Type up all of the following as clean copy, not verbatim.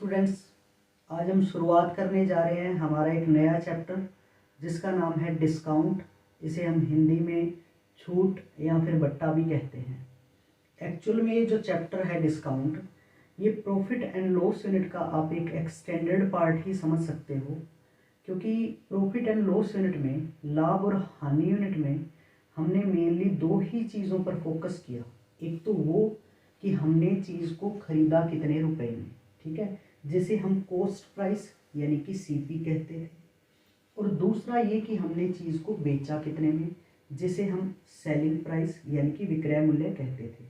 Students, आज हम शुरुआत करने जा रहे हैं हमारा एक नया चैप्टर जिसका नाम है डिस्काउंट। इसे हम हिंदी में छूट या फिर बट्टा भी कहते हैं। एक्चुअल में ये जो चैप्टर है डिस्काउंट, ये प्रॉफिट एंड लॉस यूनिट का आप एक एक्सटेंडेड पार्ट ही समझ सकते हो, क्योंकि प्रॉफिट एंड लॉस यूनिट में, लाभ और हानि यूनिट में हमने मेनली दो ही चीज़ों पर फोकस किया। एक तो वो कि हमने चीज़ को खरीदा कितने रुपए में, ठीक है, जिसे हम कॉस्ट प्राइस यानी कि सीपी कहते थे। और दूसरा ये कि हमने चीज़ को बेचा कितने में, जिसे हम सेलिंग प्राइस यानी कि विक्रय मूल्य कहते थे।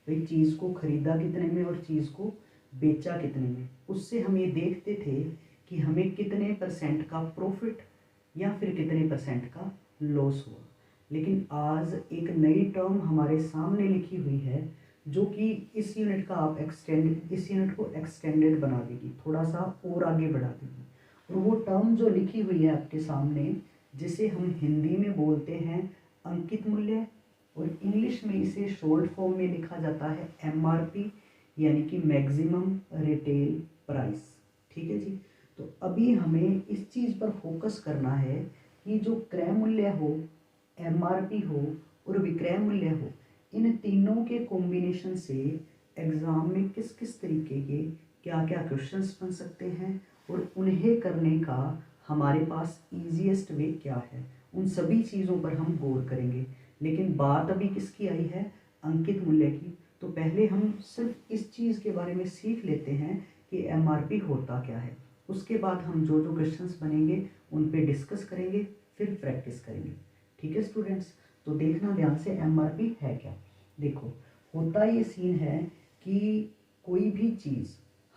भाई चीज़ को खरीदा कितने में और चीज़ को बेचा कितने में, उससे हम ये देखते थे कि हमें कितने परसेंट का प्रॉफिट या फिर कितने परसेंट का लॉस हुआ। लेकिन आज एक नई टर्म हमारे सामने लिखी हुई है जो कि इस यूनिट को एक्सटेंडेड बना देगी, थोड़ा सा और आगे बढ़ा देगी। और वो टर्म जो लिखी हुई है आपके सामने, जिसे हम हिंदी में बोलते हैं अंकित मूल्य, और इंग्लिश में इसे शॉर्ट फॉर्म में लिखा जाता है एमआरपी यानी कि मैक्सिमम रिटेल प्राइस। ठीक है जी। तो अभी हमें इस चीज़ पर फोकस करना है कि जो क्रय मूल्य हो, एमआरपी हो और विक्रय मूल्य हो, इन तीनों के कॉम्बिनेशन से एग्ज़ाम में किस किस तरीके के क्या क्या क्वेश्चंस बन सकते हैं और उन्हें करने का हमारे पास ईजीएस्ट वे क्या है, उन सभी चीज़ों पर हम गौर करेंगे। लेकिन बात अभी किसकी आई है, अंकित मूल्य की। तो पहले हम सिर्फ इस चीज़ के बारे में सीख लेते हैं कि एमआरपी होता क्या है। उसके बाद हम जो जो क्वेश्चंस बनेंगे उन पे डिस्कस करेंगे, फिर प्रैक्टिस करेंगे। ठीक है स्टूडेंट्स, तो देखना ध्यान से एमआरपी है क्या। देखो, होता ये सीन है कि कोई भी चीज़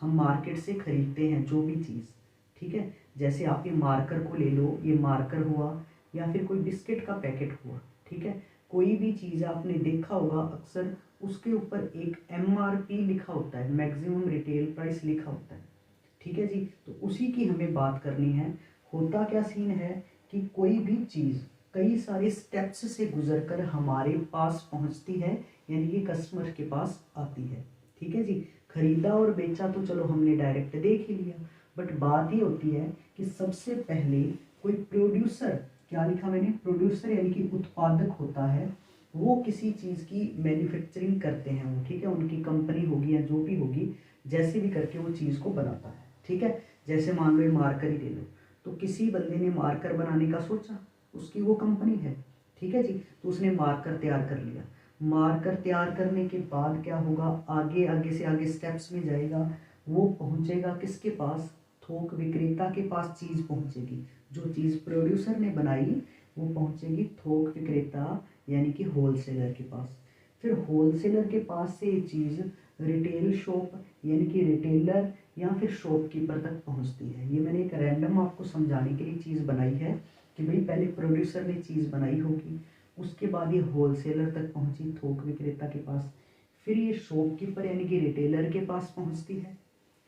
हम मार्केट से खरीदते हैं, जो भी चीज़, ठीक है, जैसे आप ये मार्कर को ले लो, ये मार्कर हुआ या फिर कोई बिस्किट का पैकेट हुआ, ठीक है, कोई भी चीज़ आपने देखा होगा अक्सर उसके ऊपर एक एमआरपी लिखा होता है, मैक्सिमम रिटेल प्राइस लिखा होता है। ठीक है जी। तो उसी की हमें बात करनी है। होता क्या सीन है कि कोई भी चीज़ कई सारे स्टेप्स से गुजरकर हमारे पास पहुंचती है, यानी कि कस्टमर के पास आती है। ठीक है जी। खरीदा और बेचा तो चलो हमने डायरेक्ट देख ही लिया, बट बात ये होती है कि सबसे पहले कोई प्रोड्यूसर, क्या लिखा मैंने, प्रोड्यूसर यानी कि उत्पादक होता है, वो किसी चीज़ की मैन्युफैक्चरिंग करते हैं वो, ठीक है, उनकी कंपनी होगी या जो भी होगी, जैसे भी करके वो चीज़ को बनाता है। ठीक है, जैसे मान लो मार्कर ही ले लो, तो किसी बंदे ने मार्कर बनाने का सोचा, उसकी वो कंपनी है, ठीक है जी, तो उसने मार्कर तैयार कर लिया। मार्कर तैयार करने के बाद क्या होगा, आगे आगे से आगे स्टेप्स में जाएगा, वो पहुंचेगा किसके पास, थोक विक्रेता के पास चीज़ पहुंचेगी। जो चीज़ प्रोड्यूसर ने बनाई वो पहुंचेगी थोक विक्रेता यानी कि होलसेलर के पास। फिर होलसेलर के पास से ये चीज़ रिटेल शॉप यानी कि रिटेलर या फिर शॉपकीपर तक पहुंचती है। ये मैंने एक रैंडम आपको समझाने के लिए चीज़ बनाई है कि भाई पहले प्रोड्यूसर ने चीज़ बनाई होगी, उसके बाद ये होलसेलर तक पहुंची थोक विक्रेता के पास, फिर ये शॉपकीपर यानी कि रिटेलर के पास पहुंचती है।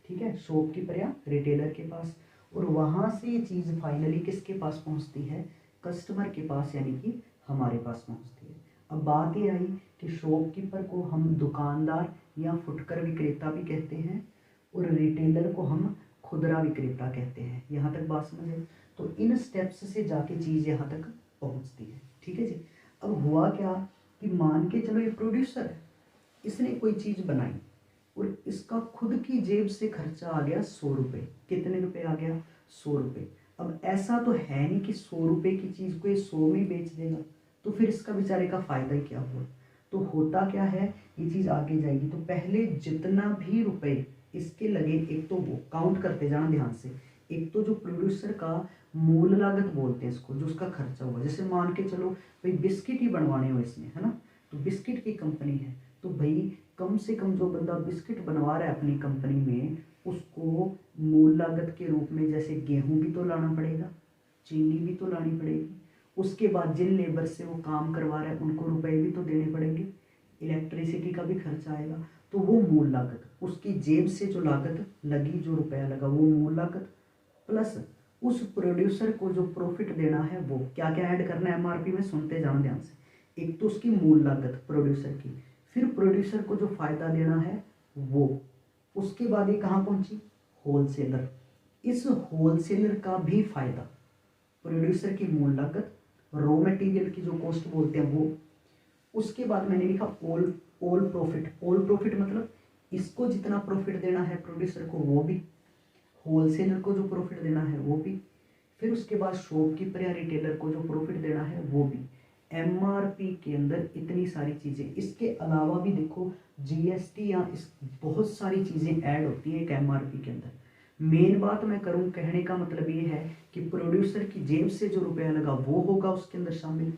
ठीक है, शॉपकीपर या रिटेलर के पास, और वहाँ से ये चीज़ फाइनली किसके पास पहुंचती है, कस्टमर के पास यानी कि हमारे पास पहुंचती है। अब बात ये आई कि शॉपकीपर को हम दुकानदार या फुटकर विक्रेता भी कहते हैं और रिटेलर को हम खुदरा विक्रेता कहते हैं। यहाँ तक बात समझ है। तो इन स्टेप्स से जाके चीज़ यहाँ तक पहुँचती है। ठीक है जी। अब हुआ क्या कि मान के चलो ये प्रोड्यूसर है, इसने कोई चीज़ बनाई और इसका खुद की जेब से खर्चा आ गया 100 रुपये। कितने रुपए आ गया, 100 रुपये। अब ऐसा तो है नहीं कि 100 रुपये की चीज़ को ये 100 में बेच देगा, तो फिर इसका बेचारे का फ़ायदा ही क्या हुआ। तो होता क्या है, ये चीज़ आगे जाएगी तो पहले जितना भी रुपए इसके लगे, एक तो वो काउंट करते जाना ध्यान से। एक तो जो प्रोड्यूसर का मूल लागत बोलते हैं इसको, जो उसका खर्चा हुआ, जैसे मान के चलो भाई बिस्किट ही बनवाने हो इसने, है ना, तो बिस्किट की कंपनी है, तो भाई कम से कम जो बंदा बिस्किट बनवा रहा है अपनी कंपनी में, उसको मूल लागत के रूप में जैसे गेहूं भी तो लाना पड़ेगा, चीनी भी तो लानी पड़ेगी, उसके बाद जिन लेबर से वो काम करवा रहा है उनको रुपए भी तो देने पड़ेंगे, इलेक्ट्रिसिटी का भी खर्चा आएगा। तो वो मूल लागत, उसकी जेब से जो लागत लगी, जो रुपया लगा, वो मूल लागत, प्लस उस प्रोड्यूसर को जो प्रॉफिट देना है, वो क्या क्या ऐड करना है एमआरपी में, सुनते जाना ध्यान से। एक तो उसकी मूल लागत प्रोड्यूसर की, फिर प्रोड्यूसर को जो फायदा देना है वो, उसके बाद ये कहाँ पहुंची, होलसेलर। इस होलसेलर का भी फायदा, प्रोड्यूसर की मूल लागत, रॉ मटेरियल की जो कॉस्ट बोलते हैं वो, उसके बाद मैंने लिखा ऑल प्रॉफिट। ऑल प्रॉफिट मतलब इसको जितना प्रॉफिट देना है प्रोड्यूसर को वो भी, होलसेलर को जो प्रॉफिट देना है वो भी, फिर उसके बाद शॉपकीपर या रिटेलर को जो प्रॉफिट देना है वो भी। एमआरपी के अंदर इतनी सारी चीज़ें, इसके अलावा भी देखो जीएसटी या इस बहुत सारी चीज़ें ऐड होती हैं एक एमआरपी के अंदर। मेन बात मैं करूं, कहने का मतलब ये है कि प्रोड्यूसर की जेब से जो रुपया लगा वो होगा उसके अंदर शामिल,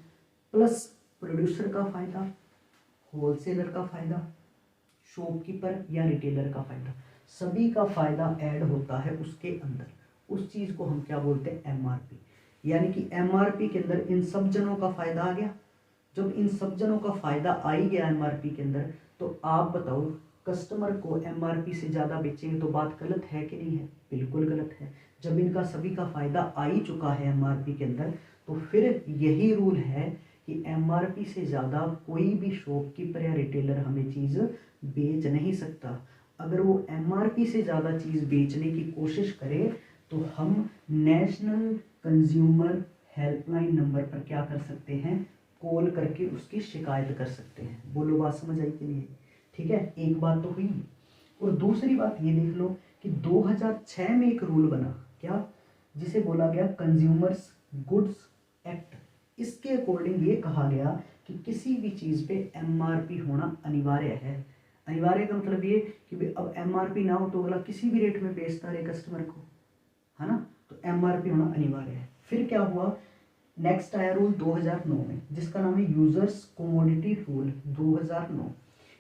प्लस प्रोड्यूसर का फायदा, होलसेलर का फायदा, शॉपकीपर या रिटेलर का फायदा, सभी का फायदा ऐड होता है उसके अंदर। उस चीज़ को हम क्या बोलते हैं, एमआरपी। यानी कि एमआरपी के अंदर इन सब जनों का फायदा आ गया। जब इन सब जनों का फायदा आ ही गया एमआरपी के अंदर, तो आप बताओ कस्टमर को एमआरपी से ज़्यादा बेचेंगे तो बात गलत है कि नहीं है? बिल्कुल गलत है। जब इनका सभी का फायदा आ ही चुका है एमआरपी के अंदर, तो फिर यही रूल है कि एमआरपी से ज़्यादा कोई भी शॉपकीपर या रिटेलर हमें चीज़ बेच नहीं सकता। अगर वो एमआरपी से ज़्यादा चीज़ बेचने की कोशिश करे तो हम नेशनल कंज्यूमर हेल्पलाइन नंबर पर क्या कर सकते हैं, कॉल करके उसकी शिकायत कर सकते हैं। बोलो बात समझ आई कि नहीं? ठीक है, एक बात तो हुई। और दूसरी बात ये देख लो कि 2006 में एक रूल बना, क्या, जिसे बोला गया कंज्यूमर्स गुड्स एक्ट। इसके अकॉर्डिंग ये कहा गया कि किसी भी चीज़ पे एमआरपी होना अनिवार्य है। अनिवार्य का मतलब ये कि भाई अब एमआरपी ना हो तो अगला किसी भी रेट में बेचता रहे कस्टमर को, है ना? तो एमआरपी होना अनिवार्य है। फिर क्या हुआ, नेक्स्ट आया रूल 2009 में, जिसका नाम है यूजर्स कमोडिटी रूल 2009।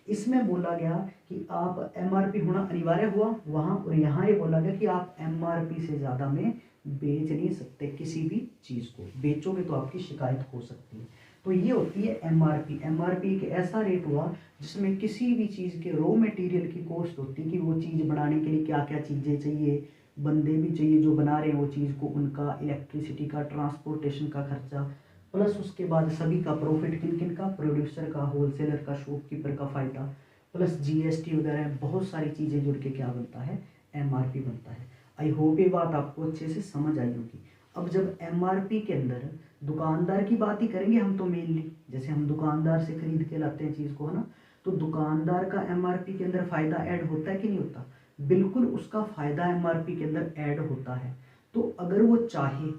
इसमें बोला गया कि आप एमआरपी होना अनिवार्य हुआ वहाँ, और यहाँ ये बोला गया कि आप एमआरपी से ज़्यादा में बेच नहीं सकते किसी भी चीज़ को, बेचोगे तो आपकी शिकायत हो सकती है। तो ये होती है एमआरपी। एमआरपी एक ऐसा रेट हुआ जिसमें किसी भी चीज़ के रॉ मटेरियल की कॉस्ट होती है कि वो चीज़ बनाने के लिए क्या क्या चीज़ें चाहिए, बंदे भी चाहिए जो बना रहे हैं वो चीज़ को, उनका इलेक्ट्रिसिटी का, ट्रांसपोर्टेशन का खर्चा, प्लस उसके बाद सभी का प्रॉफिट, किन किन का, प्रोड्यूसर का, होलसेलर का, शॉपकीपर का फायदा, प्लस जीएसटी वगैरह बहुत सारी चीज़ें जुड़ के क्या बनता है, एमआरपी बनता है। आई होप ये बात आपको अच्छे से समझ आई होगी। अब जब एमआरपी के अंदर दुकानदार की बात ही करेंगे हम तो मेनली, जैसे हम दुकानदार से खरीद के लाते हैं चीज़ को, है ना, तो दुकानदार का एमआरपी के अंदर फायदा ऐड होता है कि नहीं होता? बिल्कुल उसका फायदा एमआरपी के अंदर ऐड होता है। तो अगर वो चाहे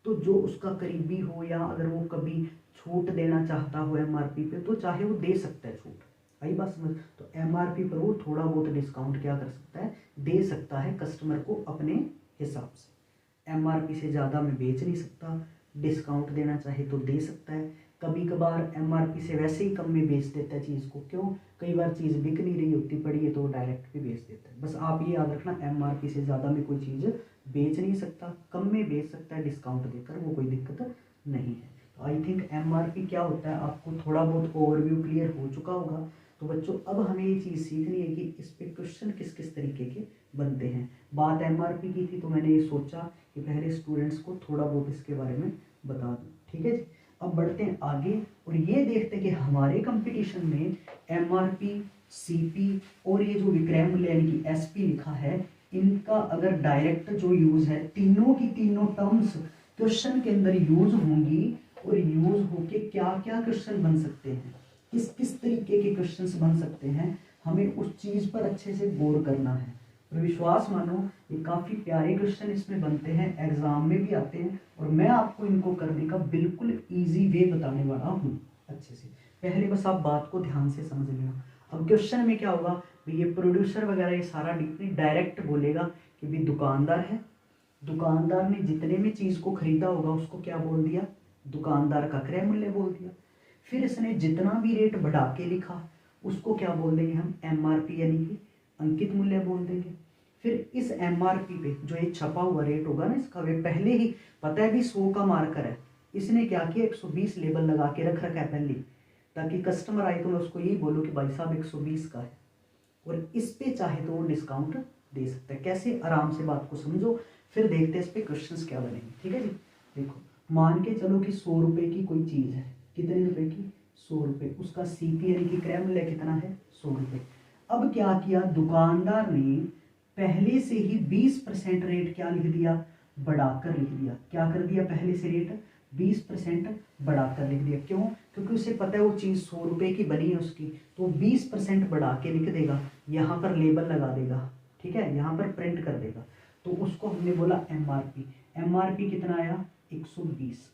तो जो उसका करीबी हो या अगर वो कभी छूट देना चाहता हो एमआरपी पे, तो चाहे वो दे सकता है छूट। आई बात समझ? तो एमआरपी पर वो थोड़ा बहुत डिस्काउंट क्या कर सकता है, दे सकता है कस्टमर को अपने हिसाब से। एमआरपी से ज़्यादा में बेच नहीं सकता, डिस्काउंट देना चाहे तो दे सकता है। कभी कभार एमआरपी से वैसे ही कम में बेच देता है चीज़ को, क्यों, कई बार चीज़ बिक नहीं रही होती पड़ी है तो वो डायरेक्ट भी बेच देता है। बस आप ये याद रखना, एमआरपी से ज़्यादा में कोई चीज़ बेच नहीं सकता, कम में बेच सकता है डिस्काउंट देकर, वो कोई दिक्कत नहीं है। तो आई थिंक एमआरपी क्या होता है आपको थोड़ा बहुत ओवरव्यू क्लियर हो चुका होगा। तो बच्चों अब हमें ये चीज़ सीखनी है कि इस पे क्वेश्चन किस किस तरीके के बनते हैं। बात एमआरपी की थी तो मैंने ये सोचा कि पहले स्टूडेंट्स को थोड़ा बहुत इसके बारे में बता दूँ। ठीक है जी, अब बढ़ते हैं आगे और ये देखते हैं कि हमारे कंपटीशन में एमआरपी, सीपी और ये जो विक्रय मूल्य यानी कि एसपी लिखा है, इनका अगर डायरेक्ट जो यूज है, तीनों की तीनों टर्म्स क्वेश्चन के अंदर यूज होंगी और यूज होके क्या क्या क्वेश्चन बन सकते हैं, किस किस तरीके के क्वेश्चंस बन सकते हैं, हमें उस चीज पर अच्छे से गौर करना है। और विश्वास मानो ये काफ़ी प्यारे क्वेश्चन इसमें बनते हैं, एग्जाम में भी आते हैं और मैं आपको इनको करने का बिल्कुल इजी वे बताने वाला हूँ अच्छे से। पहले बस आप बात को ध्यान से समझ लेना। अब क्वेश्चन में क्या होगा, ये प्रोड्यूसर वगैरह ये सारा डायरेक्ट बोलेगा कि भाई दुकानदार है, दुकानदार ने जितने में चीज़ को खरीदा होगा उसको क्या बोल दिया, दुकानदार का क्रय मूल्य बोल दिया। फिर इसने जितना भी रेट बढ़ा के लिखा उसको क्या बोल देंगे हम, एमआरपी यानी कि अंकित मूल्य बोल देंगे। फिर इस एमआरपी पे जो ये छपा हुआ रेट होगा ना इसका, वे पहले ही पता है भी 100 का मार्कर है, इसने क्या किया 120 लेबल लगा के रख रखा है पहले, ताकि कस्टमर आए तो मैं उसको यही बोलूँ कि भाई साहब 120 का है, और इस पे चाहे तो वो डिस्काउंट दे सकता है। कैसे, आराम से बात को समझो, फिर देखते हैं इस पे क्वेश्चंस क्या बनेंगे। ठीक है जी, देखो मान के चलो कि 100 रुपये की कोई चीज़ है, कितने रुपए की, 100 रुपये, उसका सीपी यानी कि क्रय मूल्य कितना है, 100 रुपये। अब क्या किया दुकानदार ने पहले से ही 20% रेट क्या लिख दिया, बढ़ाकर लिख दिया। क्या कर दिया, पहले से रेट 20% बढ़ाकर लिख दिया। क्यों, क्योंकि उसे पता है वो चीज़ 100 रुपये की बनी है उसकी, तो 20% बढ़ा के लिख देगा, यहाँ पर लेबल लगा देगा, ठीक है, यहाँ पर प्रिंट कर देगा। तो उसको हमने बोला MRP। MRP कितना आया, 120।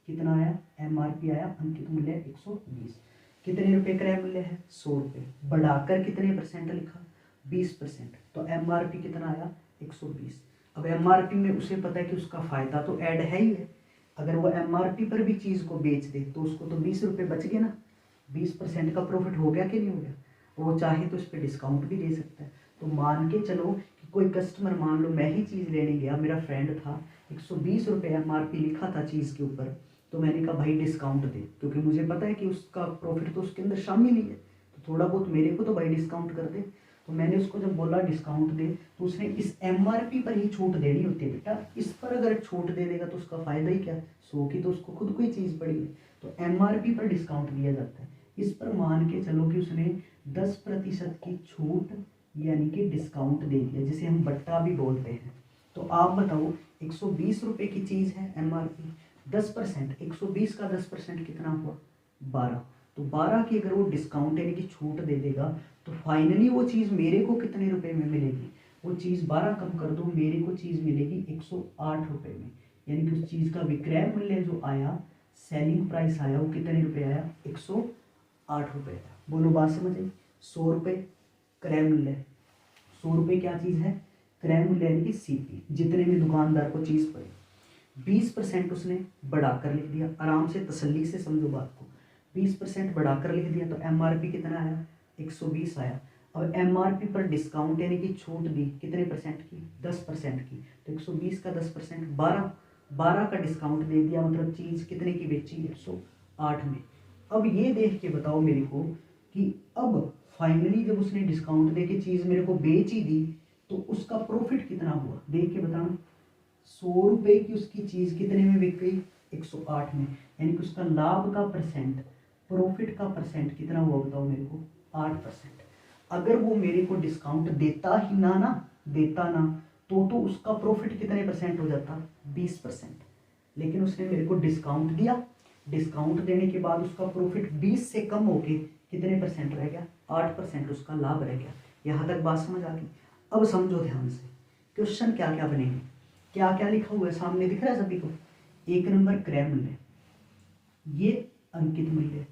कितना आया, MRP आया, अंकित मूल्य 120। कितने रुपए क्रय मूल्य है, 100 रुपये। बढ़ाकर कितने परसेंट लिखा, 20%। तो MRP कितना आया, 120। अब MRP में उसे पता है कि उसका फायदा तो ऐड है ही है। अगर वो MRP पर भी चीज़ को बेच दे तो उसको तो 20 रुपये बच गए ना, 20% का प्रॉफिट हो गया कि नहीं हो गया। वो चाहे तो उस पर डिस्काउंट भी दे सकता है। तो मान के चलो कि कोई कस्टमर, मान लो मैं ही चीज़ लेने गया, मेरा फ्रेंड था, 120 रुपये MRP लिखा था चीज़ के ऊपर, तो मैंने कहा भाई डिस्काउंट दे, क्योंकि मुझे पता है कि उसका प्रॉफिट तो उसके अंदर शामिल ही है, तो थोड़ा बहुत मेरे को तो भाई डिस्काउंट कर दे। तो मैंने उसको जब बोला डिस्काउंट दे, तो उसने इस MRP पर ही छूट देनी होती है बेटा। इस पर अगर छूट दे देगा तो उसका फायदा ही क्या, 100 की तो उसको खुद को ही चीज़ पड़ी है। तो MRP पर डिस्काउंट दिया जाता है। इस पर मान के चलो कि उसने 10% की छूट यानी कि डिस्काउंट दे दिया, जिसे हम बट्टा भी बोलते हैं। तो आप बताओ 120 रुपये की चीज़ है MRP, 10%, 120 का 10% कितना हुआ, 12। तो 12 की अगर वो डिस्काउंट यानी कि छूट दे देगा तो फाइनली वो चीज़ मेरे को कितने रुपए में मिलेगी, वो चीज़ 12 कम कर दो, मेरे को चीज़ मिलेगी 108 रुपये में। यानी कि उस चीज़ का विक्रय मूल्य जो आया, सेलिंग प्राइस आया, वो कितने रुपये आया, 108 रुपये आया। बोलो बात समझ आई। 100 रुपये क्रय मूल्य, 100 रुपये क्या चीज़ है, क्रय मूल्य यानी कि CP, जितने में दुकानदार को चीज़ पड़ी। 20% उसने बढ़ाकर लिख दिया, आराम से तसल्ली से समझो बात को, 20% बढ़ाकर लिख दिया तो MRP कितना आया, 120 आया। अब MRP पर डिस्काउंट यानी कि छूट दी कितने परसेंट की, 10% की। तो 120 का 10% 12 का डिस्काउंट दे दिया, मतलब चीज़ कितने की बेची, 108 में। अब ये देख के बताओ मेरे को कि अब फाइनली जब उसने डिस्काउंट दे के चीज़ मेरे को बेच ही दी तो उसका प्रॉफिट कितना हुआ, देख के बताना। 100 रुपये की उसकी चीज़ कितने में बिक गई, 108 में। यानी कि उसका लाभ का परसेंट, प्रॉफिट का परसेंट कितना हुआ बताओ मेरे को, 8%। अगर वो मेरे को डिस्काउंट देता ही ना तो उसका प्रॉफिट कितने परसेंट हो जाता, 20%। लेकिन उसने मेरे को डिस्काउंट दिया, डिस्काउंट देने के बाद उसका प्रॉफिट 20 से कम होके कितने परसेंट रह गया, 8% उसका लाभ रह गया। यहाँ तक बात समझ आ गई। अब समझो ध्यान से, क्वेश्चन क्या क्या बनेंगे, क्या क्या लिखा हुआ है सामने दिख रहा है सभी को। 1 नंबर क्रय मूल्य, ये अंकित मूल्य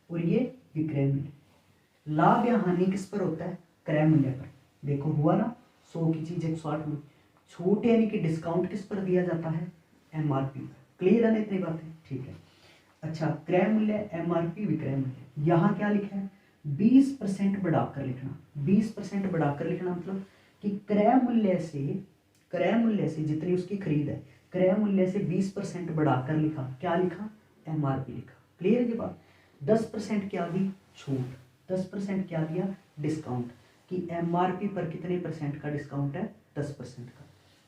और ये विक्रय मूल्य। लाभ या हानि किस पर होता है, क्रय मूल्य पर। देखो हुआ ना, 100 की चीज 108 में। छूट यानी कि डिस्काउंट किस पर दिया जाता है, MRP पर। क्लियर है ना इतनी बातें, ठीक है। अच्छा, क्रय मूल्य, MRP, विक्रय मूल्य। यहाँ क्या लिखा है, 20% बढ़ाकर लिखना। 20% बढ़ाकर लिखना मतलब कि क्रय मूल्य से जितनी उसकी खरीद है, क्रय मूल्य से 20% बढ़ाकर लिखा, क्या लिखा, MRP लिखा। क्लियर है ये बात। 10% क्या दी, छूट। 10% क्या दिया, डिस्काउंट, कि MRP पर कितने परसेंट का डिस्काउंट है, 10% का।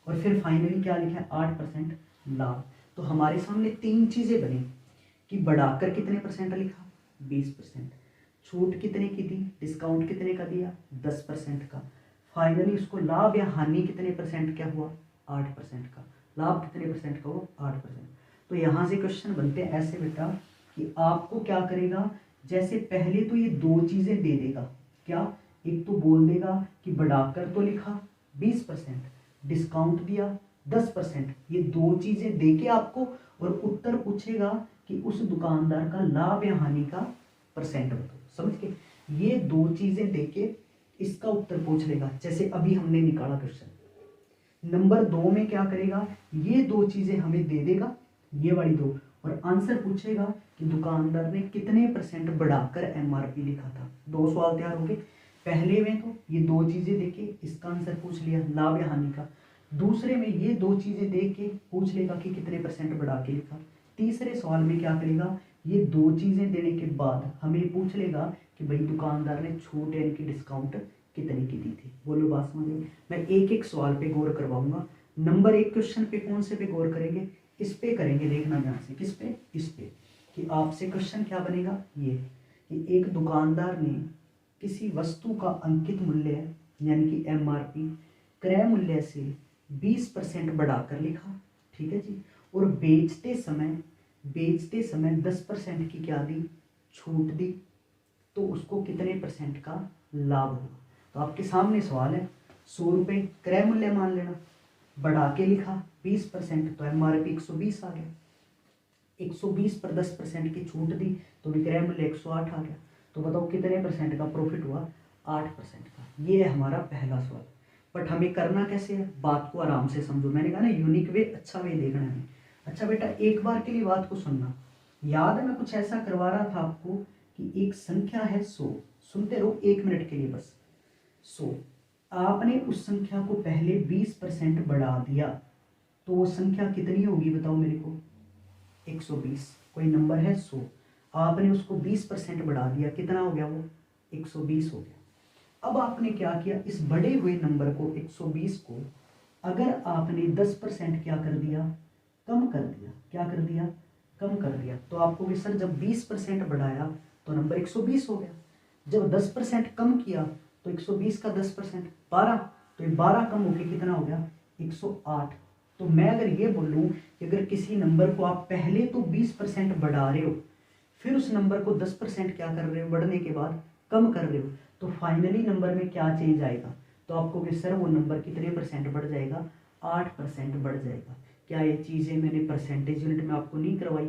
और फिर फाइनली क्या लिखा है, 8% लाभ। तो हमारे सामने 3 चीजें बनी कि बढ़ाकर कितने परसेंट लिखा, 20%, छूट कितने की दी, डिस्काउंट कितने का दिया, 10% का। फाइनली उसको लाभ या हानि कितने परसेंट क्या हुआ, 8% का। लाभ कितने परसेंट का हुआ, 8%। तो यहाँ से क्वेश्चन बनते हैं ऐसे बेटा कि आपको क्या करेगा, जैसे पहले तो ये 2 चीजें दे देगा, क्या, एक तो बोल देगा कि बढ़ाकर तो लिखा 20%, डिस्काउंट दिया 10%, ये 2 चीजें दे के आपको और उत्तर पूछेगा कि उस दुकानदार का लाभ या हानि का परसेंट बताओ। समझ के, ये 2 चीजें दे के इसका उत्तर पूछ लेगा। जैसे अभी हमने निकाला क्वेश्चन नंबर 2 में क्या करेगा, ये 2 चीजें हमें दे देगा, ये वाली 2, और आंसर पूछेगा कि दुकानदार ने कितने परसेंट बढ़ाकर MRP लिखा था। 2 सवाल तैयार हो गए। पहले में तो ये 2 चीजें देके इसका आंसर पूछ लिया, लाभ या हानि का। दूसरे में ये 2 चीजें दे के पूछ लेगा कि कितने परसेंट बढ़ा के लिखा। तीसरे सवाल में क्या करेगा, ये 2 चीजें देने के बाद हमें पूछ लेगा कि भाई दुकानदार ने छूट यानी कि डिस्काउंट कितने की दी थी। बोलो बात समझ में। मैं एक एक सवाल पे गौर करवाऊंगा। नंबर 1 क्वेश्चन पे कौन से पे गौर करेंगे, इस पे करेंगे, देखना ध्यान से, किस पे, इस पे, कि आपसे क्वेश्चन क्या बनेगा, ये कि एक दुकानदार ने किसी वस्तु का अंकित मूल्य यानी कि MRP क्रय मूल्य से 20% बढ़ाकर लिखा, ठीक है जी, और बेचते समय 10% की क्या दी, छूट दी, तो उसको कितने परसेंट का लाभ होगा। तो आपके सामने सवाल है, 100 रुपये क्रय मूल्य मान लेना, बढ़ा के लिखा 20%, तो MRP 120 आ गया, 120 पर 10% की छूट दी तो विक्रय मूल्य 108 आ गया। तो बताओ कितने परसेंट का प्रॉफिट हुआ, 8% का। ये है हमारा पहला सवाल। बट हमें करना कैसे है, बात को आराम से समझो। मैंने कहा ना यूनिक वे, अच्छा वे देखना है। अच्छा बेटा, एक बार के लिए बात को सुनना। याद है मैं कुछ ऐसा करवा रहा था आपको कि एक संख्या है 100, सुनते रहो 1 मिनट के लिए बस। 100, आपने उस संख्या को पहले 20% बढ़ा दिया तो वो संख्या कितनी होगी बताओ मेरे को, 120। कोई नंबर है 100, आपने उसको 20% बढ़ा दिया, कितना हो गया वो, 120 हो गया। अब आपने क्या किया, इस बढ़े हुए नंबर को 120 को अगर आपने 10% क्या कर दिया, कम कर दिया, क्या कर दिया, कम कर दिया, तो आपको कि सर जब 20% बढ़ाया तो नंबर 120 हो गया, जब 10% कम किया तो 120 का 10% 12, तो ये 12 कम होकर कितना हो गया, 108। तो मैं अगर ये बोलूं कि अगर किसी नंबर को आप पहले तो 20% बढ़ा रहे हो, फिर उस नंबर को 10% क्या कर रहे हो, बढ़ने के बाद कम कर रहे हो, तो फाइनली नंबर में क्या चेंज आएगा, तो आपको कि सर वो नंबर कितने परसेंट बढ़ जाएगा, 8% बढ़ जाएगा। क्या ये चीज़ें मैंने परसेंटेज यूनिट में आपको नहीं करवाई,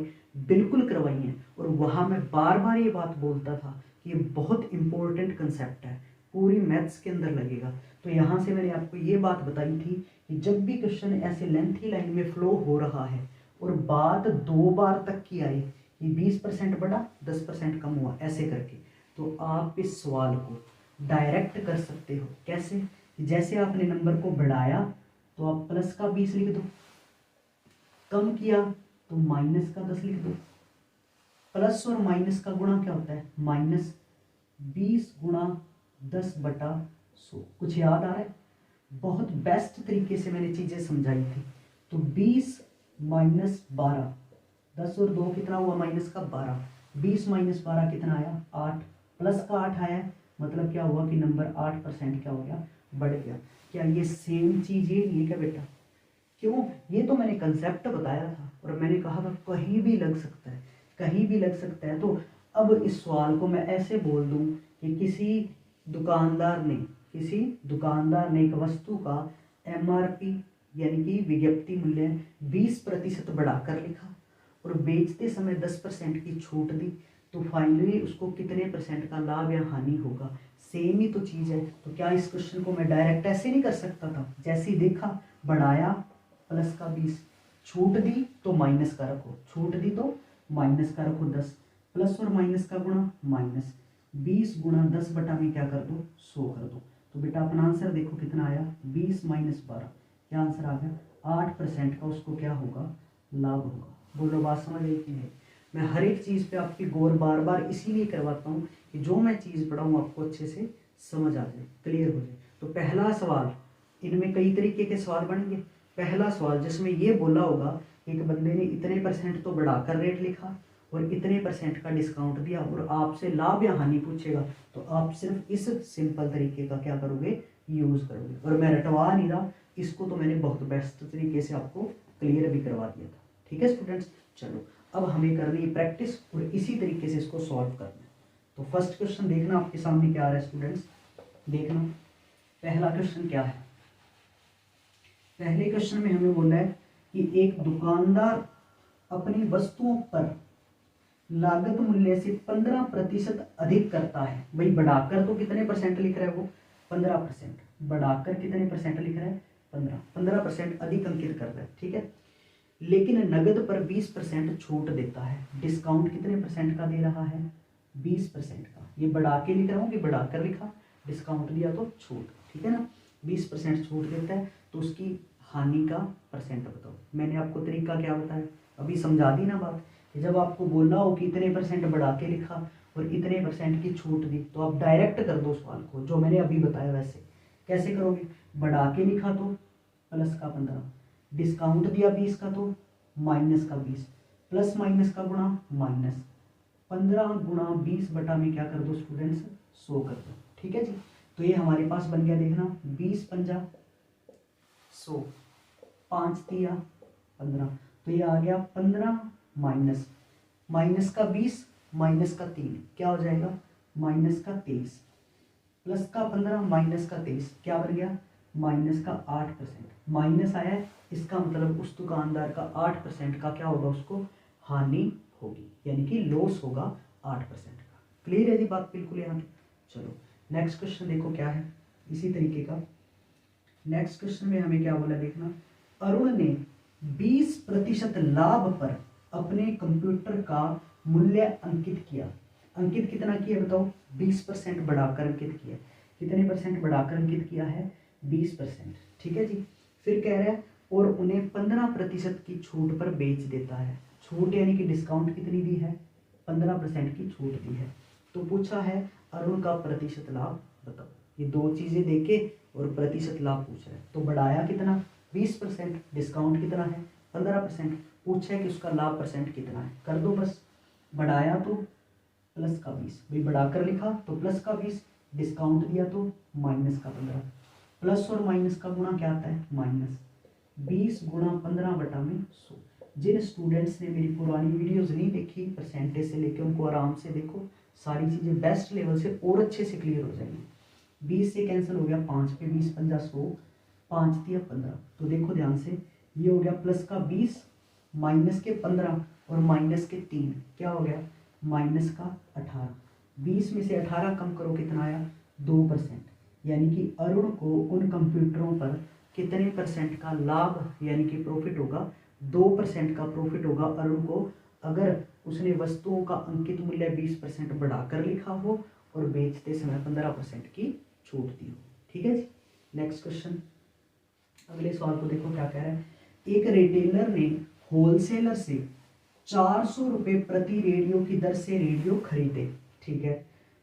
बिल्कुल करवाई हैं। और वहाँ मैं बार बार ये बात बोलता था कि ये बहुत इंपॉर्टेंट कंसेप्ट है, पूरी मैथ्स के अंदर लगेगा। तो यहाँ से मैंने आपको ये बात बताई थी कि जब भी क्वेश्चन ऐसे लेंथी लाइन में फ्लो हो रहा है और बात 2 बार तक की आई कि 20% बढ़ा 10% कम हुआ ऐसे करके, तो आप इस सवाल को डायरेक्ट कर सकते हो। कैसे, जैसे आपने नंबर को बढ़ाया तो आप प्लस का 20 लिख दो, कम किया तो माइनस का 10 लिख दो। प्लस और माइनस का गुणा क्या होता है, -20 गुणा 10/100। कुछ याद आ रहा है, बहुत बेस्ट तरीके से मैंने चीजें समझाई थी। तो 20 माइनस 12, 10 और 2 कितना हुआ, माइनस का 12, 20 माइनस 12 कितना आया, 8, प्लस का 8 आया, मतलब क्या हुआ कि नंबर 8% क्या हो गया, बढ़ गया। क्या ये सेम चीज ये नहीं है क्या बेटा, क्यों, ये तो मैंने कंसेप्ट बताया था और मैंने कहा था कहीं भी लग सकता है, कहीं भी लग सकता है। तो अब इस सवाल को मैं ऐसे बोल दूं कि किसी दुकानदार ने एक वस्तु का MRP यानी कि विज्ञप्ति मूल्य 20% बढ़ाकर लिखा और बेचते समय 10% की छूट दी, तो फाइनली उसको कितने परसेंट का लाभ या हानि होगा। सेम ही तो चीज़ है। तो क्या इस क्वेश्चन को मैं डायरेक्ट ऐसे नहीं कर सकता था, जैसे ही देखा बढ़ाया प्लस का 20, छूट दी तो माइनस का रखो, छूट दी तो माइनस का रखो 10, प्लस और माइनस का गुणा माइनस 20 गुणा 10 बटा में क्या कर दो, 100 कर दो। तो बेटा अपना आंसर देखो कितना आया, 20 माइनस 12, क्या आंसर आ गया, 8% का उसको क्या होगा, लाभ होगा। बोलो बात समझ आई कि नहीं। मैं हर एक चीज़ पे आपकी गौर बार बार इसीलिए करवाता हूँ कि जो मैं चीज़ पढ़ाऊँ आपको अच्छे से समझ आ जाए, क्लियर हो जाए। तो पहला सवाल, इनमें कई तरीके के सवाल बनेंगे। पहला सवाल जिसमें ये बोला होगा एक बंदे ने इतने परसेंट तो बढ़ाकर रेट लिखा और इतने परसेंट का डिस्काउंट दिया और आपसे लाभ या हानि पूछेगा, तो आप सिर्फ इस सिंपल तरीके का क्या करोगे, यूज करोगे। और मैं रटवा नहीं रहा, इसको तो मैंने बहुत बेस्ट तरीके से आपको क्लियर भी करवा दिया था। ठीक है स्टूडेंट्स, चलो अब हमें करनी है प्रैक्टिस और इसी तरीके से इसको सॉल्व करना है। तो फर्स्ट क्वेश्चन देखना आपके सामने क्या आ रहा है स्टूडेंट्स, देखना पहला क्वेश्चन क्या है। पहले क्वेश्चन में हमें बोला है कि एक दुकानदार अपनी वस्तुओं पर लागत मूल्य से 15% अधिक करता है। भाई बढ़ाकर तो कितने परसेंट लिख रहा है वो, 15%, बढ़ाकर कितने परसेंट लिख रहा है, 15% अधिक अंकित कर रहा है, ठीक है। लेकिन नगद पर 20% छूट देता है। डिस्काउंट कितने परसेंट का दे रहा है, 20% का। ये बढ़ा के लिख रहा हूँ कि बढ़ाकर लिखा, डिस्काउंट दिया तो छूट, ठीक है ना। 20% छूट देता है तो उसकी हानि का परसेंट बताओ। मैंने आपको तरीका क्या बताया, अभी समझा दी ना बात, कि जब आपको बोलना हो कि इतने परसेंट बढ़ा के लिखा और इतने परसेंट की छूट दी, तो आप डायरेक्ट कर दो सवाल को, जो मैंने अभी बताया वैसे। कैसे करोगे, बढ़ा के लिखा तो प्लस का 15, डिस्काउंट दिया 20 का तो माइनस का 20, प्लस माइनस का गुणा माइनस 15 गुणा 20 बटा में क्या कर दो स्टूडेंट्स, 100 कर दो, ठीक है जी। तो ये हमारे पास बन गया, देखना 20 पंजा 100, 5 दिया 15, तो ये आ गया 15 माइनस का 20 माइनस का 3 क्या हो जाएगा माइनस का 23, प्लस का 15 माइनस का 23 क्या बन गया माइनस का 8%। माइनस आया है, इसका मतलब उस दुकानदार का 8% का क्या होगा, उसको हानि होगी, यानी कि लॉस होगा 8% का। क्लियर है जी बात बिल्कुल यहाँ की। चलो नेक्स्ट क्वेश्चन देखो क्या है इसी तरीके का। नेक्स्ट क्वेश्चन में हमें क्या बोला देखना, अरुण ने 20% लाभ पर अपने कंप्यूटर का मूल्य अंकित किया। अंकित कितना किया बताओ, 20% बढ़ाकर अंकित किया। कितने परसेंट बढ़ाकर अंकित किया है 20%, ठीक है जी। फिर कह रहा है और उन्हें 15% की छूट पर बेच देता है। छूट यानी कि डिस्काउंट कितनी दी है 15% की छूट दी है। तो पूछा है अरुण का प्रतिशत लाभ बताओ। ये दो चीजें देके और प्रतिशत लाभ पूछ रहा है। तो बढ़ाया कितना 20%, डिस्काउंट कितना है 15%, पूछा है कि उसका लाभ परसेंट कितना है। कर दो बस, बढ़ाया तो प्लस का 20, भाई बढ़ाकर लिखा तो प्लस का 20, डिस्काउंट दिया तो माइनस का 15। प्लस और माइनस का गुणा क्या आता है माइनस, 20 गुणा 15 बटा में 100। जिन स्टूडेंट्स ने मेरी पुरानी वीडियोस नहीं देखी परसेंटेज से लेके, उनको आराम से देखो, सारी चीज़ें बेस्ट लेवल से और अच्छे से क्लियर हो जाएंगी। 20 से कैंसिल हो गया 5 पे 20 पंजा 100, 5 दिया 15। तो देखो ध्यान से, ये हो गया प्लस का 20 माइनस के 15 और माइनस के 3 क्या हो गया माइनस का 18। 20 में से 18 कम करो कितना आया 2%, यानी कि अरुण को उन कंप्यूटरों पर कितने परसेंट का लाभ यानी कि प्रॉफिट होगा, 2% का प्रॉफिट होगा अरुण को, अगर उसने वस्तुओं का अंकित मूल्य 20% बढ़ाकर लिखा हो और बेचते समय 15% की छूट दी हो। ठीक है जी। नेक्स्ट क्वेश्चन, अगले सवाल को देखो क्या कह रहा है। एक रिटेलर ने होलसेलर से 400 रुपये प्रति रेडियो की दर से रेडियो खरीदे, ठीक है।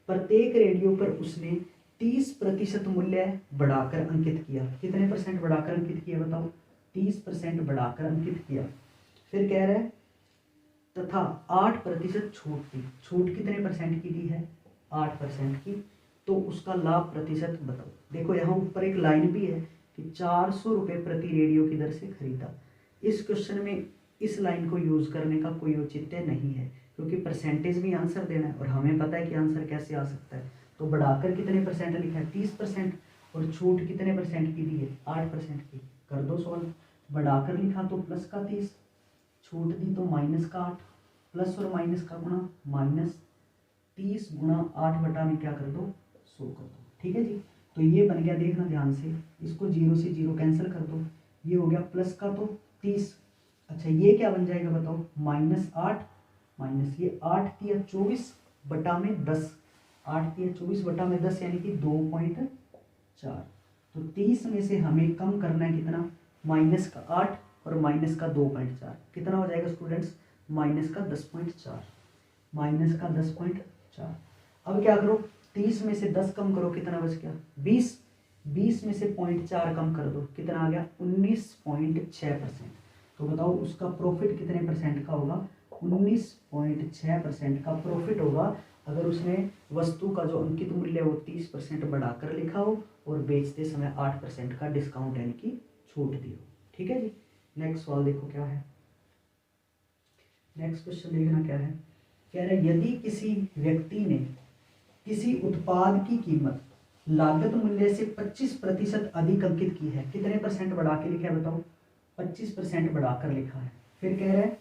प्रत्येक रेडियो पर उसने 30% मूल्य बढ़ाकर अंकित किया। कितने परसेंट बढ़ाकर अंकित किया बताओ, 30% बढ़ाकर अंकित किया। फिर कह रहा है तथा 8% छूट दी। छूट कितने परसेंट की दी है 8% की। तो उसका लाभ प्रतिशत बताओ। देखो यहाँ ऊपर एक लाइन भी है कि 400 रुपये प्रति रेडियो की दर से खरीदा। इस क्वेश्चन में इस लाइन को यूज करने का कोई औचित्य नहीं है, क्योंकि परसेंटेज भी आंसर देना है और हमें पता है कि आंसर कैसे आ सकता है। तो बढ़ाकर कितने परसेंट लिखा है 30%, और छूट कितने परसेंट की दी है 8% की। कर दो सॉल्व, बढ़ाकर लिखा तो प्लस का 30, छूट दी तो माइनस का 8, प्लस और माइनस का गुणा माइनस 30 गुणा 8 बटा में क्या कर दो 100 कर दो। ठीक है जी। तो ये बन गया, देखना ध्यान से, इसको 0 से 0 कैंसिल कर दो, ये हो गया प्लस का तो 30। अच्छा ये क्या बन जाएगा बताओ, -8 माइनस ये 8 तिया 24 बटा में 10, 8 तिया 24 बटा में 10 यानी कि 2.4। तो 30 में से हमें कम करना है कितना, माइनस का 8 और माइनस का 2.4, कितना हो जाएगा स्टूडेंट्स, माइनस का 10.4, माइनस का 10.4। अब क्या करो, 30 में से 10 कम करो, कितना बच गया 20, 20 में से 0.4 कम कर दो, कितना आ गया 19.6%। तो बताओ उसका प्रॉफिट कितने परसेंट का होगा, 19.6% का प्रॉफिट होगा, अगर उसने वस्तु का जो अंकित मूल्य है वो 30% बढ़ाकर लिखा हो और बेचते समय 8% का डिस्काउंट यानी कि छूट दी हो। ठीक है जी। नेक्स्ट सवाल देखो क्या है। नेक्स्ट क्वेश्चन देखना क्या है, कह रहा है यदि किसी व्यक्ति ने किसी उत्पाद की कीमत लागत मूल्य से 25% अधिक अंकित की है, कितने परसेंट बढ़ा के लिखा है बताओ, 25% बढ़ाकर लिखा है। फिर कह रहा है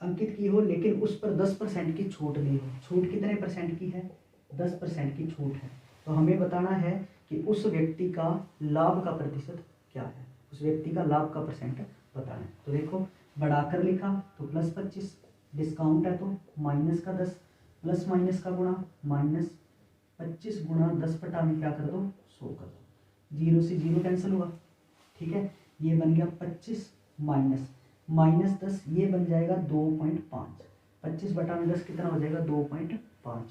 अंकित की हो लेकिन उस पर 10% की छूट दी हो। छूट कितने परसेंट की है 10% की छूट है। तो हमें बताना है कि उस व्यक्ति का लाभ का प्रतिशत क्या है, उस व्यक्ति का लाभ का परसेंट बताना है। तो देखो बढ़ाकर लिखा तो +25, डिस्काउंट है तो माइनस का 10, प्लस माइनस का गुणा माइनस 25 गुणा 10 बटा में क्या कर दो 100 कर दो, 0 से 0 कैंसिल हुआ। ठीक है, ये बन गया 25 माइनस -10, ये बन जाएगा 2.5, 25 बटा में 10 कितना हो जाएगा 2.5।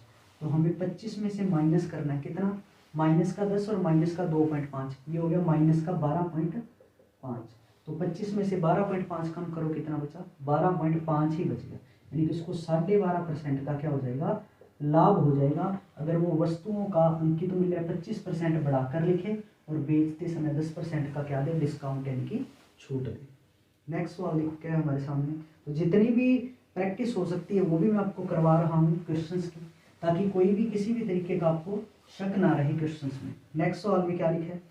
तो हमें 25 में से माइनस करना है कितना, माइनस का 10 और माइनस का 2.5, ये हो गया माइनस का 12.5। तो 25 में से 12.5 कम करो, कितना बचा 12.5 ही बच गया, यानी कि इसको 12.5% का क्या हो जाएगा लाभ हो जाएगा, अगर वो वस्तुओं का अंकित मूल्य 25% बढ़ाकर लिखे और बेचते समय 10% का क्या दे, डिस्काउंट यानी कि छूट दे। नेक्स्ट सवाल देखते हैं हमारे सामने। तो जितनी भी प्रैक्टिस हो सकती है वो भी मैं आपको करवा रहा हूँ क्वेश्चंस की, ताकि कोई भी किसी भी तरीके का आपको शक ना रहे क्वेश्चंस में। नेक्स्ट सवाल में क्या लिखा है,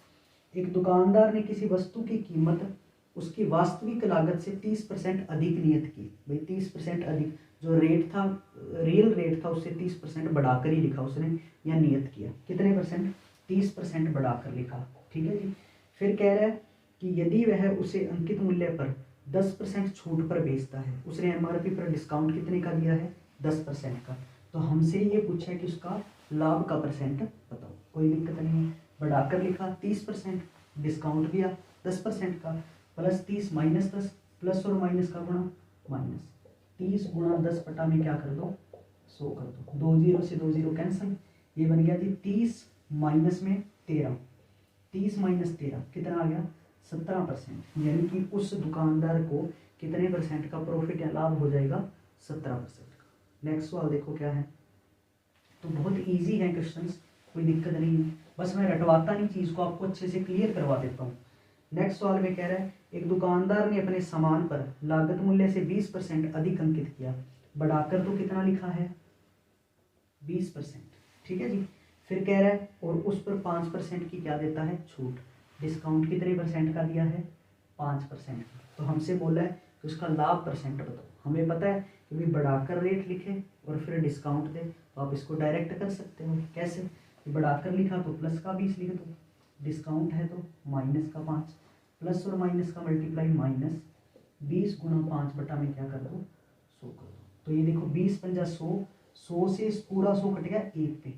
एक दुकानदार ने किसी वस्तु की कीमत उसकी वास्तविक लागत से 30% अधिक नियत की। भाई 30% अधिक, जो रेट था, रियल रेट था, उससे 30% बढ़ाकर ही लिखा उसने, या नियत किया। कितने परसेंट, 30% बढ़ाकर लिखा। ठीक है जी। फिर कह रहा है कि यदि वह उसे अंकित मूल्य पर 10% छूट पर बेचता है, उसने एमआरपी पर डिस्काउंट कितने का दिया है, 10% का। तो हमसे ये पूछा है कि उसका लाभ का परसेंट बताओ। कोई दिक्कत नहीं है, बढ़ाकर लिखा 30%, डिस्काउंट दिया 10% का, प्लस 30 माइनस 10, प्लस और माइनस का गुणा, माइनस 30 गुणा 10 बटा में क्या कर दो, 100 कर दो। 2 जीरो से 2 जीरो कैंसिल, ये बन गया जी 30 माइनस में 13, 30 माइनस 13 कितना आ गया, 17%। यानी कि उस दुकानदार को कितने परसेंट का प्रॉफिट या लाभ हो जाएगा, 17% का। नेक्स्ट सवाल देखो क्या है। तो बहुत इजी है क्वेश्चंस, कोई दिक्कत नहीं है, बस मैं रटवाता नहीं, चीज़ को आपको अच्छे से क्लियर करवा देता हूँ। नेक्स्ट सवाल में कह रहा है, एक दुकानदार ने अपने सामान पर लागत मूल्य से 20% अधिक अंकित किया। बढ़ाकर तो कितना लिखा है, 20%। ठीक है जी। फिर कह रहा है और उस पर 5% की क्या देता है, छूट। डिस्काउंट कितने परसेंट का दिया है, 5% का। तो हमसे बोला है कि उसका लाभ परसेंट बताओ। हमें पता है कि भाई बढ़ाकर रेट लिखे और फिर डिस्काउंट दे, तो आप इसको डायरेक्ट कर सकते हो। कैसे, कि बढ़ाकर लिखा तो प्लस का 20 लिख दो, डिस्काउंट है तो माइनस का 5, प्लस और माइनस का मल्टीप्लाई, माइनस 20 गुणा 5 बटा में क्या कर दो, 100 कर दो। तो ये देखो 20 पंजा 100, 100 से पूरा 100 कट गया 1 पे।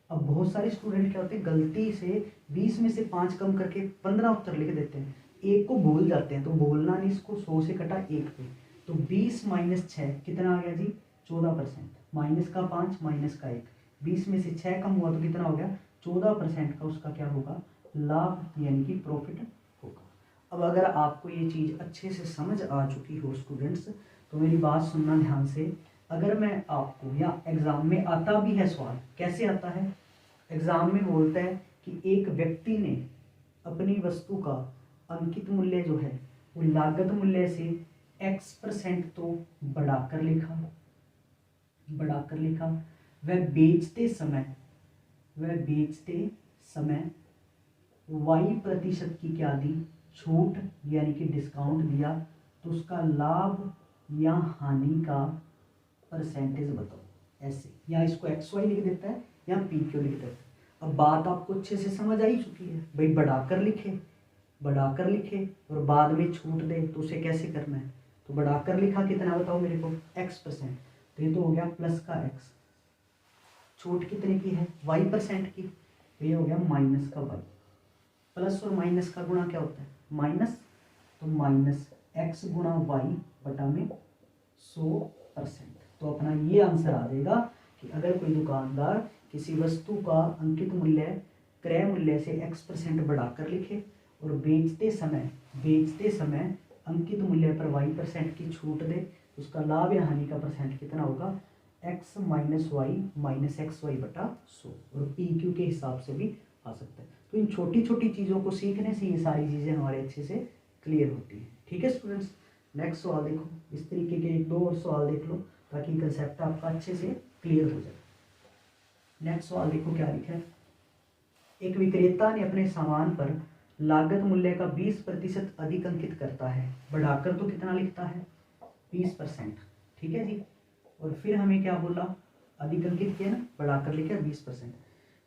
अब बहुत सारे स्टूडेंट क्या होते हैं, गलती से 20 में से 5 कम करके 15 उत्तर लिख देते हैं, एक को भूल जाते हैं। तो बोलना नहीं, इसको 100 से कटा 1 पे, तो 20 माइनस 6 कितना आ गया जी, 14%। माइनस का 5 माइनस का 1, 20 में से 6 कम हुआ तो कितना हो गया, 14% का उसका क्या होगा, लाभ यानी कि प्रॉफिट होगा। अब अगर आपको ये चीज़ अच्छे से समझ आ चुकी हो स्टूडेंट्स, तो मेरी बात सुनना ध्यान से। अगर मैं आपको, या एग्जाम में आता भी है सवाल, कैसे आता है, एग्जाम में बोलता है कि एक व्यक्ति ने अपनी वस्तु का अंकित मूल्य जो है वो लागत मूल्य से X% तो बढ़ाकर लिखा, बढ़ाकर लिखा। वह बेचते समय Y% की क्या दी, छूट यानी कि डिस्काउंट दिया। तो उसका लाभ या हानि का परसेंटेज बताओ। ऐसे, या इसको XY लिख देता है या PQ लिख देता है। अब बात आपको अच्छे से समझ आई चुकी है। भाई बढ़ाकर लिखे और बाद में छूट दे, तो उसे कैसे करना है। तो बढ़ाकर लिखा कितना बताओ मेरे को, X%, तो ये तो हो गया प्लस का X। छूट कितने की है, Y% की, तो ये हो गया माइनस का Y। प्लस और माइनस का गुणा क्या होता है, माइनस, तो माइनस X गुणा Y बटा में 100%। तो अपना ये आंसर आ जाएगा कि अगर कोई दुकानदार किसी वस्तु का अंकित मूल्य क्रय मूल्य से X% बढ़ाकर लिखे और बेचते समय अंकित मूल्य पर Y% की छूट दे, तो उसका लाभ या हानि का परसेंट कितना होगा, X minus Y minus XY बटा 100। और PQ के हिसाब से भी आ सकता है। तो इन छोटी छोटी चीज़ों को सीखने से ये सारी चीज़ें हमारे अच्छे से क्लियर होती हैं। ठीक है स्टूडेंट्स। नेक्स्ट सवाल देखो, इस तरीके के 1-2 और सवाल देख लो ताकि कंसेप्ट आपका अच्छे से क्लियर हो जाए। नेक्स्ट सवाल देखो क्या लिखा है, एक विक्रेता ने अपने सामान पर लागत मूल्य का 20% अधिक अंकित करता है। बढ़ाकर तो कितना लिखता है, 20%। ठीक है जी। और फिर हमें क्या बोला, अधिक अंकित किया ना, बढ़ाकर लिखा 20%।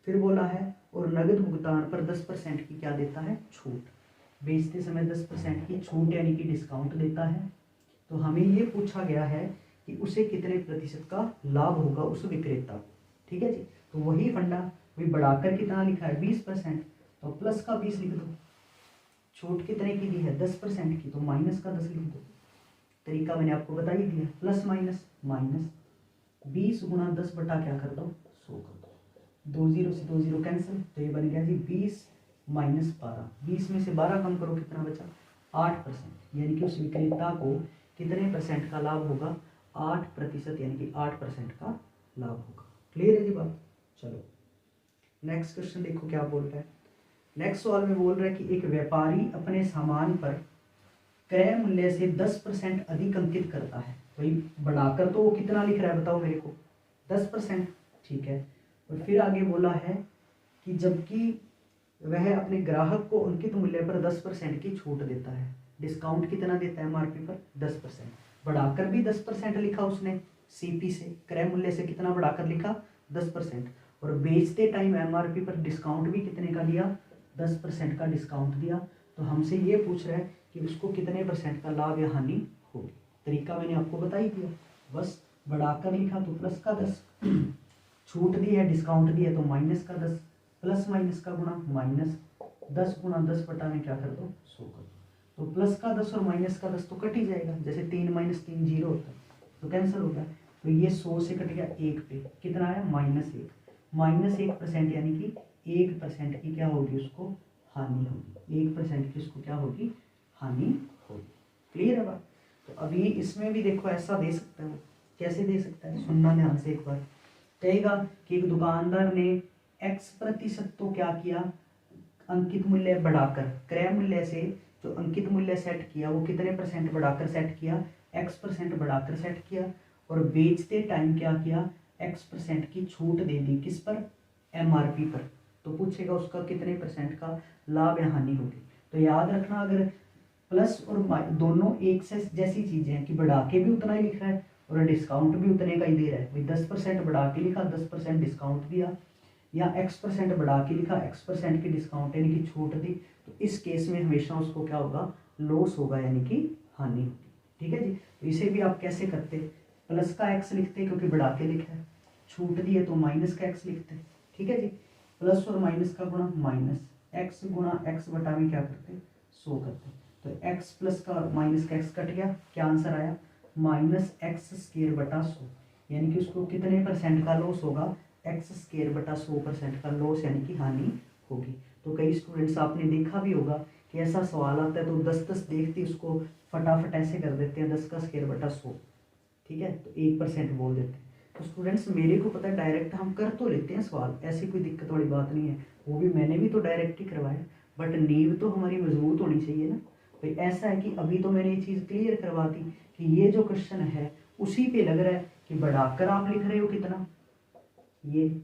फिर बोला है और नगद भुगतान पर 10% की क्या देता है, छूट। बेचते समय 10% की छूट यानी कि डिस्काउंट देता है। तो हमें ये पूछा गया है कि उसे कितने प्रतिशत का लाभ होगा उस विक्रेता को। ठीक है जी। तो वही फंडा, भी बढ़ाकर कितना लिखा है 20%, तो प्लस का 20 लिख दो। छूट कितने की दी है, 10% की, तो माइनस का 10 लिख दो। तरीका मैंने आपको बता ही दिया, प्लस माइनस, माइनस 20 गुणा 10 बटा क्या कर दो, 100 कर दो। 2 जीरो से 2 जीरो कैंसिल, तो ये बन गया जी 20 माइनस 12। 20 में से 12 कम करो, कितना बचा, 8%। यानी कि उस विक्रेता को कितने परसेंट का लाभ होगा, 8%, यानी कि 8% का लाभ होगा। क्लियर है जी बात। चलो नेक्स्ट क्वेश्चन देखो क्या बोल रहा है। नेक्स्ट सवाल में बोल रहा है कि एक व्यापारी अपने सामान पर क्रय मूल्य से 10% अधिक अंकित करता है। भाई बढ़ाकर तो वो कितना लिख रहा है बताओ मेरे को, 10%, ठीक है। और फिर आगे बोला है कि जबकि वह अपने ग्राहक को अंकित मूल्य पर 10% की छूट देता है। डिस्काउंट कितना देता है एमआरपी पर, 10%। बढ़ाकर भी 10% लिखा उसने, सीपी से क्रय मूल्य से कितना बढ़ाकर लिखा, 10%। और बेचते टाइम एमआरपी पर डिस्काउंट भी कितने का दिया, 10% का डिस्काउंट दिया। तो हमसे ये पूछ रहा है कि उसको कितने परसेंट का लाभ या हानि होगी। तरीका मैंने आपको बता ही दिया, बस बढ़ाकर लिखा तो प्लस का 10, छूट दी है डिस्काउंट दी है तो माइनस का 10, प्लस माइनस का गुणा माइनस 10 गुणा 10 बटा में क्या कर दो 100 कर दो। तो प्लस का 10 और माइनस का 10 तो कट ही जाएगा, जैसे 3 - 3 0 होता है तो कैंसिल होता है। तो ये 100 से कट गया 1 पे, कितना आया -1, -1% यानी कि 1% की क्या होगी उसको हानि होगी, 1% की उसको क्या होगी हानि होगी। क्लियर है बात। तो अभी इसमें भी देखो ऐसा दे सकता है, कैसे दे सकता है सुनना ध्यान से एक बार। कहेगा कि एक दुकानदार ने x% तो क्या किया, अंकित मूल्य बढ़ाकर, क्रय मूल्य से जो अंकित मूल्य सेट किया वो कितने परसेंट बढ़ाकर सेट किया, x% बढ़ाकर सेट किया। और बेचते टाइम क्या किया, x% की छूट दे दी, किस पर, एमआरपी पर। तो पूछेगा उसका कितने परसेंट का लाभ या हानि होगी। तो याद रखना, अगर प्लस और दोनों एक से जैसी चीजें हैं कि बढ़ा के भी उतना ही लिख रहा है और डिस्काउंट भी उतने का ही दे रहा है, भाई 10% बढ़ा के लिखा 10% डिस्काउंट दिया, या x% बढ़ा के लिखा x% की डिस्काउंट यानी कि छूट दी, तो इस केस में हमेशा उसको क्या होगा, लॉस होगा यानी कि हानि होगी। ठीक है जी। तो इसे भी आप कैसे करते, प्लस का x लिखते क्योंकि बढ़ा के लिखा है, छूट दी है तो माइनस का x लिखते। ठीक है जी। प्लस और माइनस का गुणा माइनस x गुणा x बटा में क्या करते 100 करते। तो x प्लस का माइनस का x कट गया, क्या आंसर आया -x² बटा 100, यानी कि उसको कितने परसेंट का लॉस होगा, x² बटा 100% का लॉस यानी कि हानि होगी। तो कई स्टूडेंट्स आपने देखा भी होगा कि ऐसा सवाल आता है तो 10 देखते उसको फटाफट ऐसे कर देते हैं 10 का स्क्वायर बटा 100, ठीक है, तो 1% बोल देते हैं। तो स्टूडेंट्स मेरे को पता है डायरेक्ट हम कर तो लेते हैं सवाल, ऐसी कोई दिक्कत वाली बात नहीं है, वो भी मैंने भी तो डायरेक्ट ही करवाया, बट नींव तो हमारी मजबूत होनी चाहिए ना। भाई ऐसा है कि अभी तो मैंने ये चीज़ क्लियर करवा दी कि ये जो क्वेश्चन है उसी पे लग रहा है कि बढ़ाकर आप लिख रहे हो कितना ये,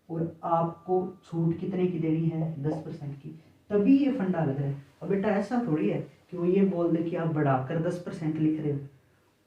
और आपको छूट कितने की देनी है 10% की, तभी ये फंडा लग रहा है। और बेटा ऐसा थोड़ी है कि वो ये बोल दे कि आप बढ़ाकर 10% लिख रहे हो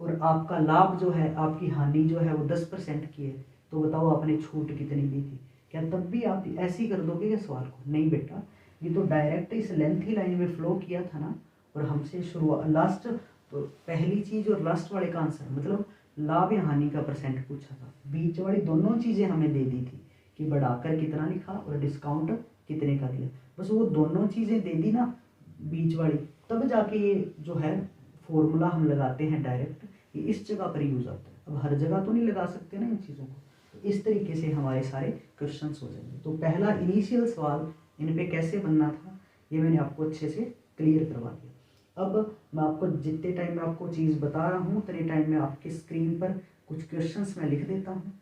और आपका लाभ जो है, आपकी हानि जो है वो 10% की है, तो बताओ आपने छूट कितनी दी थी, क्या तब भी आप ऐसे ही कर दोगे क्या सवाल को? नहीं बेटा, ये तो डायरेक्ट इस लेंथी लाइन में फ्लो किया था ना, और हमसे शुरुआत लास्ट पहली चीज और लास्ट वाले का आंसर मतलब लाभ या हानि का परसेंट पूछा था, बीच वाली दोनों चीजें हमें दे दी थी कि बढ़ाकर कितना लिखा और डिस्काउंट कितने का दिया, बस वो दोनों चीजें दे दी ना बीच वाली, तब जाके ये जो है फॉर्मूला हम लगाते हैं डायरेक्ट, ये इस जगह पर यूज आता है। अब हर जगह तो नहीं लगा सकते ना इन चीज़ों को, तो इस तरीके से हमारे सारे क्वेश्चन हो जाएंगे। तो पहला इनिशियल सवाल इन पे कैसे बनना था ये मैंने आपको अच्छे से क्लियर करवा दिया। अब मैं आपको जितने टाइम में आपको चीज़ बता रहा हूँ उतने टाइम में आपकी स्क्रीन पर कुछ क्वेश्चंस मैं लिख देता हूँ।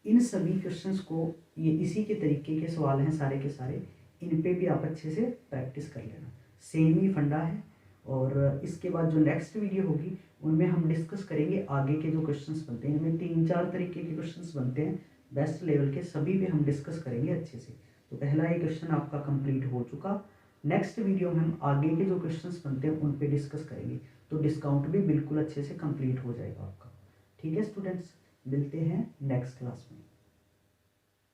इन सभी क्वेश्चंस को, ये इसी के तरीके के सवाल हैं सारे के सारे, इन पे भी आप अच्छे से प्रैक्टिस कर लेना, सेम ही फंडा है। और इसके बाद जो नेक्स्ट वीडियो होगी उनमें हम डिस्कस करेंगे आगे के जो क्वेश्चंस बनते हैं, इनमें 3-4 तरीके के क्वेश्चंस बनते हैं बेस्ट लेवल के, सभी पे हम डिस्कस करेंगे अच्छे से। तो पहला ये क्वेश्चन आपका कंप्लीट हो चुका, नेक्स्ट वीडियो में हम आगे के जो क्वेश्चंस बनते हैं उन पे डिस्कस करेंगे, तो डिस्काउंट भी बिल्कुल अच्छे से कंप्लीट हो जाएगा आपका। ठीक है स्टूडेंट्स, मिलते हैं नेक्स्ट क्लास में।